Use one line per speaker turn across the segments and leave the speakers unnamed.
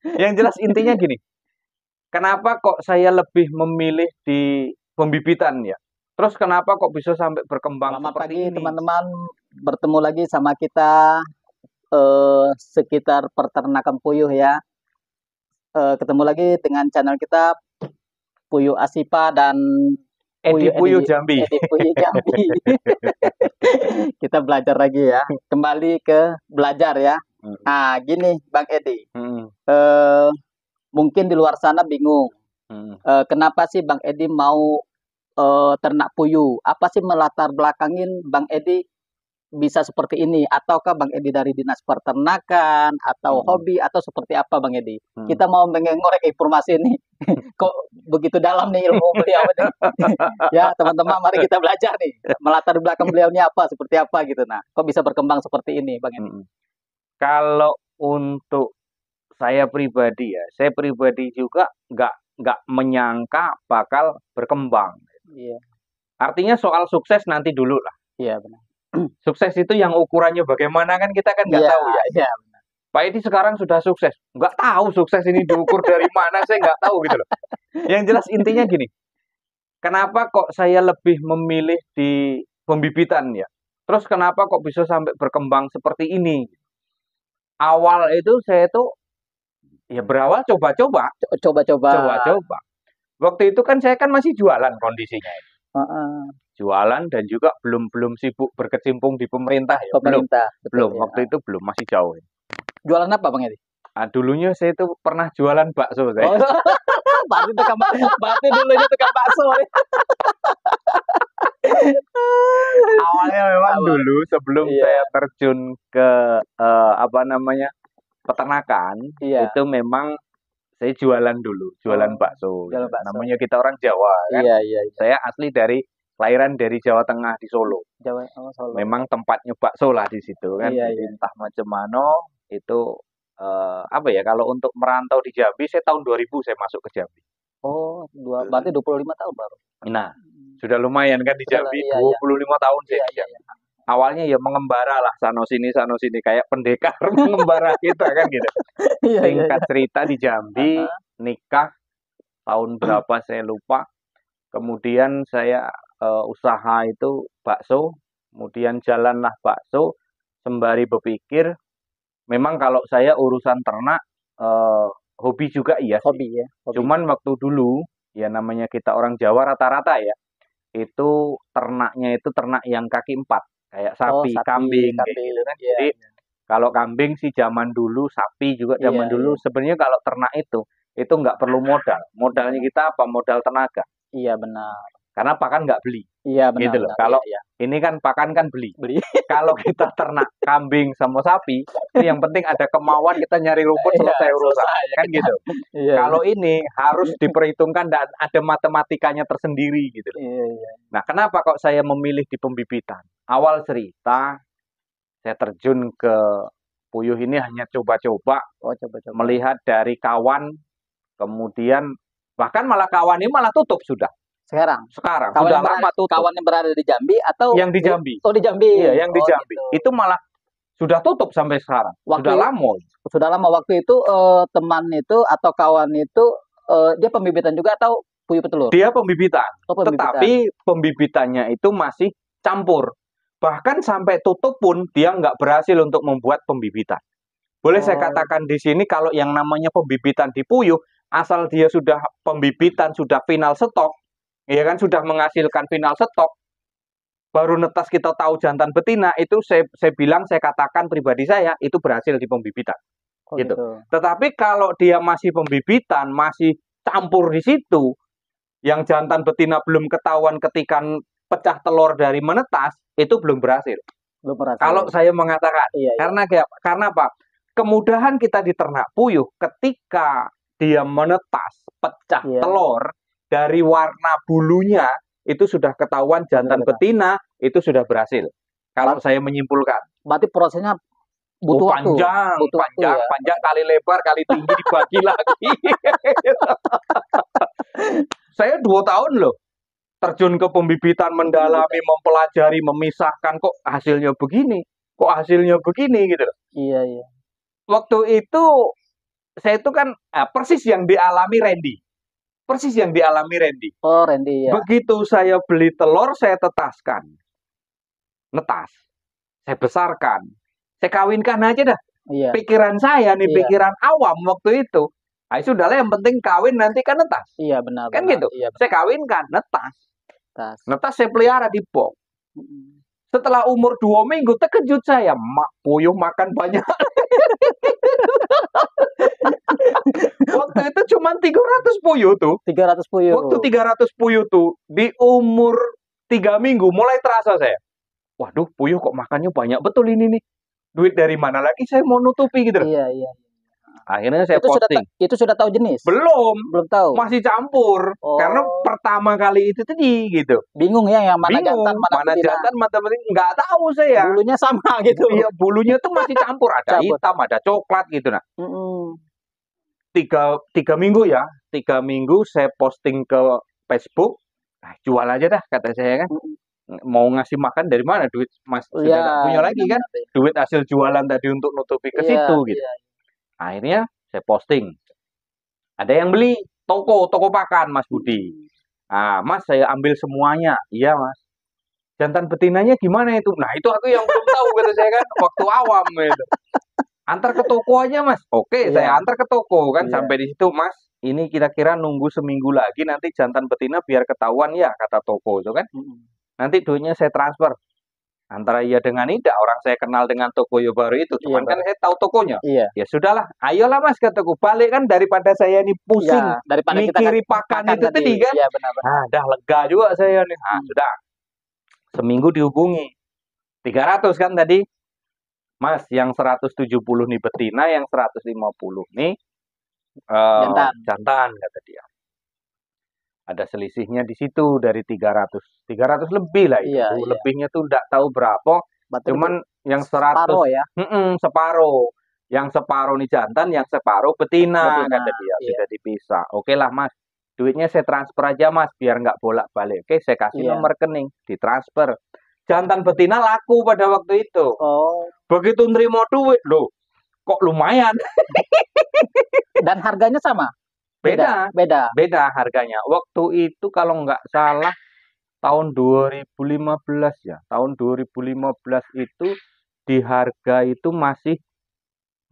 Yang jelas intinya gini, kenapa kok saya lebih memilih di pembibitan ya? Terus kenapa kok bisa sampai berkembang
Selamat
seperti
pagi
ini?
teman-teman, bertemu lagi sama kita sekitar peternakan puyuh ya. Ketemu lagi dengan channel kita Puyuh Asipa dan
Edi
Puyuh
Puyuh Jambi.
Edi Puyuh Jambi. Kita belajar lagi ya, kembali ke belajar ya.
Hmm,
Nah, gini Bang Edi,
hmm,
eh, mungkin di luar sana bingung,
hmm.
kenapa sih Bang Edi mau ternak puyuh? Apa sih melatar belakangin Bang Edi bisa seperti ini? Ataukah Bang Edi dari dinas peternakan atau
Hmm,
hobi atau seperti apa Bang Edi?
hmm.
Kita mau mengorek informasi ini. Kok begitu dalam nih ilmu beliau ini? Ya teman-teman, mari kita belajar nih. Melatar belakang beliau ini apa, seperti apa gitu. Nah, kok bisa berkembang seperti ini Bang Edi?
Hmm. Kalau untuk saya pribadi ya, saya pribadi juga nggak menyangka bakal berkembang.
Iya,
Artinya soal sukses nanti dulu lah.
iya benar.
Sukses itu yang ukurannya bagaimana kan kita kan nggak
Iya,
tahu ya.
iya.
Pak Edi sekarang sudah sukses. Nggak tahu sukses ini diukur dari mana, saya nggak tahu gitu loh. Yang jelas intinya gini, kenapa kok saya lebih memilih di pembibitan ya? Terus kenapa kok bisa sampai berkembang seperti ini? Awal itu saya tuh ya berawal coba-coba,
Coba-coba.
coba-coba. Waktu itu kan saya kan masih jualan kondisinya.
Heeh.
Jualan dan juga belum belum sibuk berkecimpung di pemerintah ya, belum.
Pemerintah, betul
Belum,
ya.
waktu itu belum, masih jauh.
Jualan apa Bang Edi?
Ah, dulunya saya itu pernah jualan bakso saya.
Oh, berarti dulunya tukang bakso.
Awalnya memang
Awal.
dulu sebelum
Iya,
saya terjun ke apa namanya peternakan
iya.
itu memang saya jualan dulu, jualan
Oh,
bakso.
jualan bakso.
Namanya kita orang Jawa kan.
Iya, iya, iya.
Saya asli dari kelahiran dari Jawa Tengah di Solo.
Jawa, oh Solo.
Memang tempatnya bakso lah di situ kan.
Iya,
Jadi
iya.
entah macam mana itu apa ya kalau untuk merantau di Jambi saya tahun 2000 saya masuk ke Jambi.
Oh, berarti 25 tahun baru.
Nah, sudah lumayan kan di
Udah lah,
Jambi
iya, iya.
25 tahun saya
Iya,
di
iya,
Jambi.
iya.
Awalnya ya mengembara lah sana sini kayak pendekar mengembara kita kan gitu.
Iya, iya,
Singkat
iya.
cerita di Jambi
Heeh.
nikah tahun berapa saya lupa. Kemudian saya usaha itu bakso, kemudian jalanlah bakso sembari berpikir memang kalau saya urusan ternak hobi juga iya sih.
Hobi ya, hobi.
Cuman waktu dulu ya namanya kita orang Jawa rata-rata ya itu ternaknya itu ternak yang kaki empat kayak
Oh,
sapi,
sapi,
kambing kayak gitu
kambing.
kan.
Iya,
Jadi kalau kambing sih zaman dulu, sapi juga
iya,
zaman dulu.
iya.
Sebenarnya kalau ternak itu nggak perlu modal. Modalnya kita apa? Modal tenaga.
Iya benar.
Karena pakan nggak beli,
Iya benar,
gitu loh.
benar. Iya,
Kalau
iya.
ini kan pakan kan beli.
Beli.
Kalau kita ternak kambing sama sapi, itu yang penting ada kemauan kita nyari rumput
Iya,
selesai urusan,
selesai ya
kan
kita.
gitu.
Iya, iya.
Kalau ini harus diperhitungkan dan ada matematikanya tersendiri gitu loh.
Iya, iya.
Nah, kenapa kok saya memilih di pembibitan? Awal cerita saya terjun ke puyuh ini hanya coba-coba
Oh, coba-coba.
melihat dari kawan, kemudian bahkan malah kawan ini malah tutup sudah.
Sekarang,
Sekarang
kawan
sudah
yang berada,
lama tutup.
kawan yang berada di Jambi atau
Yang di Jambi.
Oh, di Jambi.
Iya, yang di
Oh,
Jambi.
gitu.
Itu malah sudah tutup sampai sekarang. Sudah lama.
Sudah lama waktu itu teman itu atau kawan itu dia pembibitan juga atau puyuh petelur?
Dia pembibitan.
Oh, pembibitan.
Tetapi pembibitannya itu masih campur. Bahkan sampai tutup pun dia nggak berhasil untuk membuat pembibitan. Boleh saya katakan di sini kalau yang namanya pembibitan di puyuh, asal dia sudah pembibitan, sudah final stok, ya kan sudah menghasilkan final stok, baru netas kita tahu jantan betina, itu saya bilang, saya katakan pribadi saya, itu berhasil di pembibitan.
Oh,
gitu.
gitu.
Tetapi kalau dia masih pembibitan, masih campur di situ, yang jantan betina belum ketahuan ketika pecah telur dari menetas, itu belum berhasil.
Belum berhasil.
Kalau saya mengatakan,
iya,
karena apa? Kemudahan kita di ternak puyuh ketika dia menetas, pecah telur, dari warna bulunya, itu sudah ketahuan jantan betina, itu sudah berhasil. Kalau saya menyimpulkan.
Berarti prosesnya butuh waktu.
Panjang kali lebar, kali tinggi dibagi lagi. Saya 2 tahun loh. Terjun ke pembibitan, mendalami, mempelajari, memisahkan, kok hasilnya begini, gitu.
Iya, iya.
Waktu itu saya itu kan persis yang dialami Randy. Persis yang dialami Randy.
Oh, Randy ya.
Begitu saya beli telur, saya tetaskan. Netas. Saya besarkan. Saya kawinkan aja dah.
Iya.
Pikiran saya nih,
Iya.
pikiran awam waktu itu. Ah, sudahlah, yang penting kawin nanti kan netas.
Iya, benar.
Kan
benar.
gitu.
Iya,
Saya kawinkan, netas.
benar.
Netas saya pelihara di box. Setelah umur 2 minggu, terkejut saya. Puyuh makan banyak. Waktu itu cuma 300 puyuh tuh.
300 puyuh.
Waktu 300 puyuh tuh, di umur 3 minggu, mulai terasa saya. Waduh, puyuh kok makannya banyak betul ini nih. Duit dari mana lagi saya mau nutupi gitu.
Iya, iya.
Akhirnya saya
Itu
posting.
itu sudah tahu jenis?
Belum
tahu.
masih campur.
Oh.
Karena pertama kali itu tadi gitu.
Bingung ya, yang mana
Bingung,
jantan, mana betina.
jantan, mana betina, nggak tahu saya.
Bulunya sama gitu.
Iya, bulunya tuh masih campur, ada hitam, ada coklat gitu. Nah, 3 minggu ya, 3 minggu saya posting ke Facebook. Nah, jual aja dah, kata saya kan. Mau ngasih makan dari mana, duit Mas sudah nggak punya lagi kan. Duit hasil jualan tadi untuk nutupi ke situ gitu. Akhirnya saya posting. Ada yang beli, toko pakan Mas Budi. Ah, Mas, saya ambil semuanya. Iya, Mas. Jantan betinanya gimana itu? Nah, itu aku yang belum tahu, kata saya kan, waktu awam gitu. Antar ke toko aja, Mas. Oke, saya antar ke toko kan. Sampai di situ, Mas, ini kira-kira nunggu seminggu lagi nanti jantan betina biar ketahuan ya, kata toko itu kan. Nanti duitnya saya transfer. Antara iya dengan tidak, orang saya kenal dengan toko yo baru itu. Cuman kan saya tahu tokonya. Ya sudahlah, ayolah Mas, kataku. Balik kan, daripada saya ini pusing
daripada
mikiri pakan itu tadi kan.
Iya, benar-benar.
Nah, dah lega juga saya nih. Nah, sudah. Seminggu dihubungi. 300 kan tadi. Mas, yang 170 nih betina, yang 150 nih jantan, kata dia. Ada selisihnya di situ dari 300 lebih lah itu. Lebihnya tuh enggak tahu berapa. Cuman yang 100
separuh ya.
Separuh. Yang separuh nih jantan, yang separuh betina. Kata dia. Sudah dipisah. Oke lah Mas. Duitnya saya transfer aja Mas, biar nggak bolak-balik. Oke, saya kasih nomor rekening, ditransfer. Jantan betina laku pada waktu itu. Begitu nerima duit, loh, kok lumayan.
Dan harganya sama?
Beda harganya. Waktu itu kalau nggak salah tahun 2015 ya. Tahun 2015 itu di harga itu masih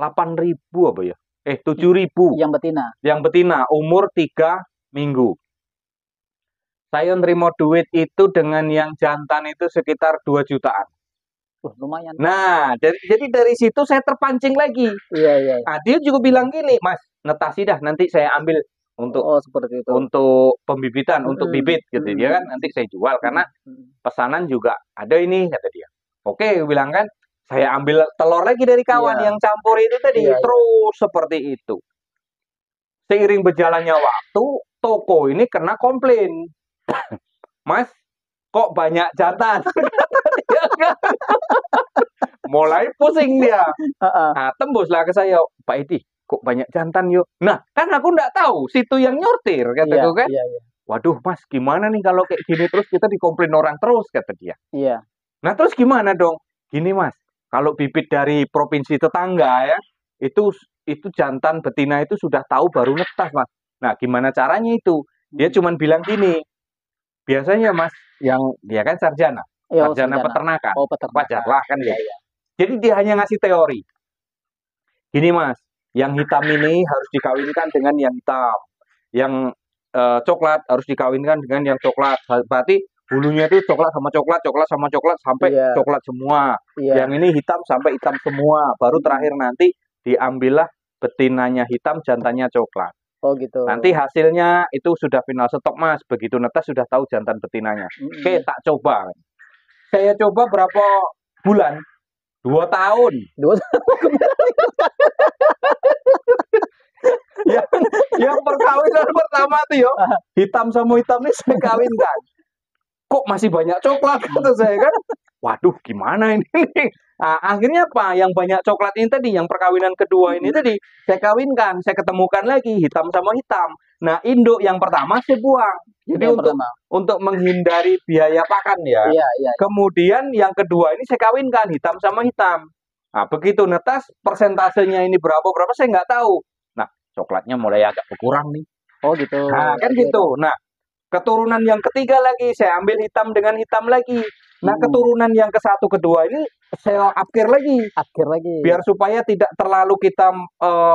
8.000 apa ya? 7.000.
Yang betina.
Yang betina umur 3 minggu. Saya nerima duit itu dengan yang jantan itu sekitar 2 jutaan.
Lumayan.
Nah, jadi dari situ saya terpancing lagi.
Iya.
Nah, dia juga bilang gini, Mas, netasi dah, nanti saya ambil untuk
seperti itu.
Untuk pembibitan, untuk bibit gitu dia kan, nanti saya jual karena pesanan juga ada ini, kata dia. Oke, bilang kan, saya ambil telur lagi dari kawan yang campur itu tadi, terus seperti itu. Seiring berjalannya waktu, toko ini kena komplain. Mas, kok banyak jantan? Mulai pusing dia. Nah, tembuslah ke saya, Pak Edi, kok banyak jantan yuk. Nah, kan aku nggak tahu situ yang nyortir, kataku kan. Waduh Mas, gimana nih kalau kayak gini terus kita dikomplain orang terus, kata dia. Nah, terus gimana dong? Gini Mas, kalau bibit dari provinsi tetangga ya, itu jantan betina itu sudah tahu baru netas Mas. Nah, gimana caranya itu? Dia cuma bilang gini, biasanya Mas, yang dia kan sarjana peternakan. Wajar lah kan ya. Jadi dia hanya ngasih teori. Gini Mas, yang hitam ini harus dikawinkan dengan yang hitam. Yang coklat harus dikawinkan dengan yang coklat. Berarti bulunya itu coklat sama coklat, coklat sama coklat sampai coklat semua. Yang ini hitam sampai hitam semua. Baru terakhir nanti diambillah betinanya hitam, jantannya coklat.
Oh gitu.
Nanti hasilnya itu sudah final stok Mas. Begitu netas sudah tahu jantan betinanya. Oke, tak coba. Saya coba berapa bulan? 2 tahun.
2 tahun.
yang perkawinan pertama tuh yo, hitam sama hitam ini saya kawinkan. Kok masih banyak coklat, kata saya kan. Waduh, gimana ini? Nah, akhirnya apa? Yang banyak coklat ini tadi, yang perkawinan kedua ini tadi, saya kawinkan, saya ketemukan lagi hitam sama hitam. Nah, induk yang pertama saya buang. Jadi untuk menghindari biaya pakan ya. Kemudian yang kedua ini saya kawinkan hitam sama hitam. Nah, begitu netas persentasenya ini berapa saya nggak tahu. Nah, coklatnya mulai agak berkurang nih.
Oh gitu.
Nah, kan gitu. Nah, keturunan yang ketiga lagi saya ambil hitam dengan hitam lagi. Nah, keturunan yang ke-1, ke-2 ini saya upgrade lagi.
Akhir lagi.
Biar supaya tidak terlalu kita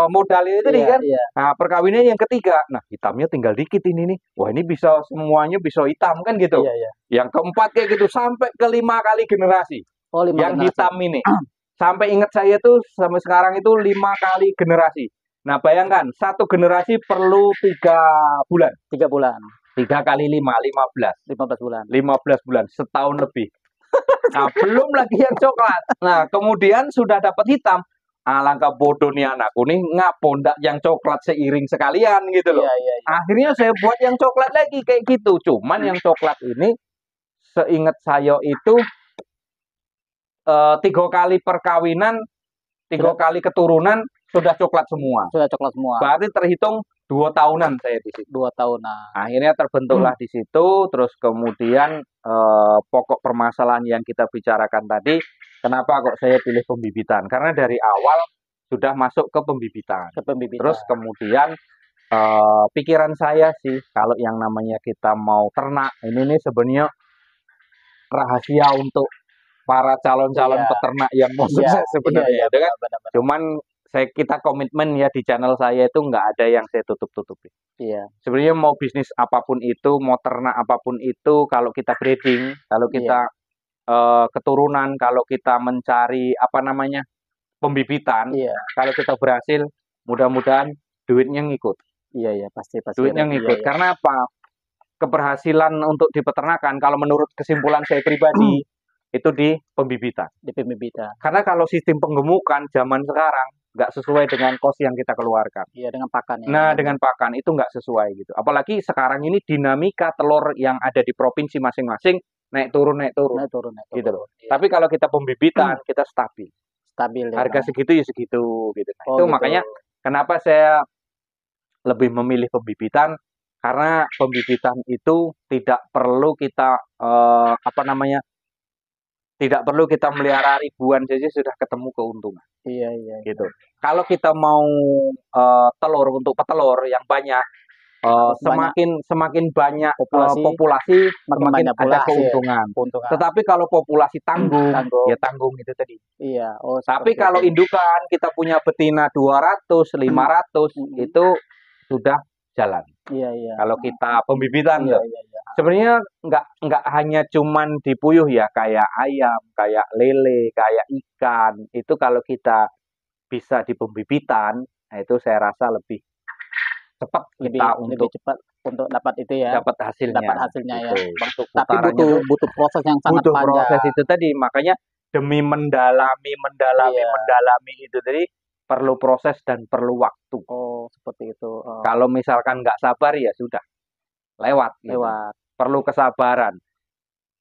modal ini tadi
Iya,
kan.
iya.
Nah, perkawinan yang ketiga. Nah, hitamnya tinggal dikit ini nih. Wah, ini bisa semuanya bisa hitam kan gitu.
Iya, iya.
Yang keempat kayak gitu sampai ke 5 kali generasi.
Oh, 5
Yang
generasi.
hitam ini. Sampai ingat saya tuh sampai sekarang itu 5 kali generasi. Nah, bayangkan 1 generasi perlu 3 bulan.
3 bulan.
3 kali 5, 15.
15 bulan.
15 bulan, setahun lebih. Nah, belum lagi yang coklat. Nah, kemudian sudah dapat hitam. Alangkah bodoh nih anakku nih, ngapo ndak yang coklat seiring sekalian gitu loh.
Iya, iya, iya.
Akhirnya saya buat yang coklat lagi kayak gitu. Cuman yang coklat ini seingat saya itu 3 kali perkawinan, 3 kali keturunan sudah coklat semua.
Sudah coklat semua.
Berarti terhitung 2 tahunan saya di situ.
2 tahunan.
Akhirnya terbentuklah di situ, terus kemudian pokok permasalahan yang kita bicarakan tadi, kenapa kok saya pilih pembibitan? Karena dari awal sudah masuk ke pembibitan.
Ke pembibitan.
Terus kemudian pikiran saya sih, kalau yang namanya kita mau ternak, ini nih sebenarnya rahasia untuk para calon-calon
Iya.
peternak yang mau
Iya,
sukses sebenarnya,
iya,
itu kan.
benar-benar.
Cuman kita komitmen ya di channel saya itu nggak ada yang saya tutup-tutupi.
Iya.
Sebenarnya mau bisnis apapun itu, mau ternak apapun itu, kalau kita breeding, kalau kita keturunan, kalau kita mencari apa namanya pembibitan,
Iya.
kalau kita berhasil, mudah-mudahan duitnya ngikut.
Iya, iya, pasti.
Duitnya ngikut. Karena apa? Keberhasilan untuk di peternakan, kalau menurut kesimpulan saya pribadi, itu di pembibitan.
Di pembibitan.
Karena kalau sistem penggemukan zaman sekarang nggak sesuai dengan kos yang kita keluarkan.
Iya, dengan pakan ya.
Nah, dengan pakan itu nggak sesuai gitu. Apalagi sekarang ini dinamika telur yang ada di provinsi masing-masing naik turun
Naik turun.
gitu loh.
Iya.
Tapi kalau kita pembibitan kita stabil.
Stabil ya.
Harga segitu ya segitu gitu. Nah,
Oh,
itu
gitu.
makanya kenapa saya lebih memilih pembibitan, karena pembibitan itu tidak perlu kita apa namanya? Tidak perlu kita melihara ribuan saja sudah ketemu keuntungan.
Iya, iya.
Gitu. Kalau kita mau telur untuk petelur yang banyak, semakin banyak populasi
makin
semakin
banyak
ada
pula
keuntungan.
keuntungan.
Tetapi kalau populasi tanggung,
Tanggung.
ya tanggung itu tadi.
Iya. Oh,
Tapi
seperti
kalau
itu.
indukan kita punya betina 200, 500 itu sudah jalan.
Iya, iya.
Kalau kita pembibitan
Iya,
loh.
iya, iya.
Sebenarnya nggak hanya cuman di puyuh ya, kayak ayam, kayak lele, kayak ikan. Itu kalau kita bisa di pembibitan, nah itu saya rasa lebih cepat kita
lebih cepat untuk dapat itu ya.
dapat hasilnya.
Dapat hasilnya ya.
Untuk
Tapi
putarannya tuh
butuh proses yang sangat
butuh
panjang.
proses itu tadi, makanya demi mendalami itu tadi perlu proses dan perlu waktu.
Oh, seperti itu. Oh.
Kalau misalkan nggak sabar ya sudah lewat. Gitu.
Lewat.
Perlu kesabaran.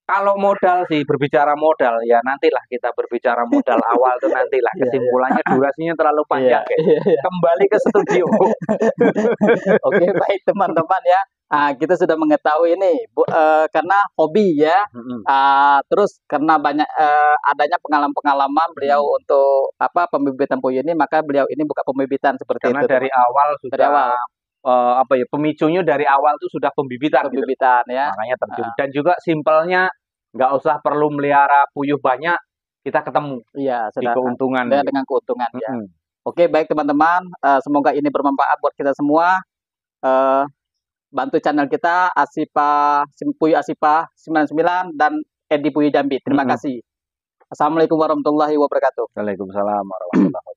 Kalau modal sih, berbicara modal ya nantilah kita berbicara modal awal tuh nantilah, kesimpulannya durasinya terlalu panjang guys. Kembali ke studio.
Oke, baik teman-teman ya. Kita sudah mengetahui ini karena hobi ya. Terus karena banyak adanya pengalaman-pengalaman beliau untuk pembibitan puyuh ini, maka beliau ini buka pembibitan seperti
karena
itu.
Karena dari awal sudah pemicunya dari awal tuh sudah pembibitan gitu.
Ya.
Makanya terjun. Dan juga simpelnya nggak usah perlu melihara puyuh banyak, kita ketemu.
Iya,
di keuntungan.
Dengan keuntungan ya. Oke, baik teman-teman, semoga ini bermanfaat buat kita semua. Bantu channel kita Puyuh Asipa 99 dan Edi Puyuh Jambi. Terima kasih. Assalamualaikum warahmatullahi wabarakatuh.
Waalaikumsalam warahmatullahi wabarakatuh.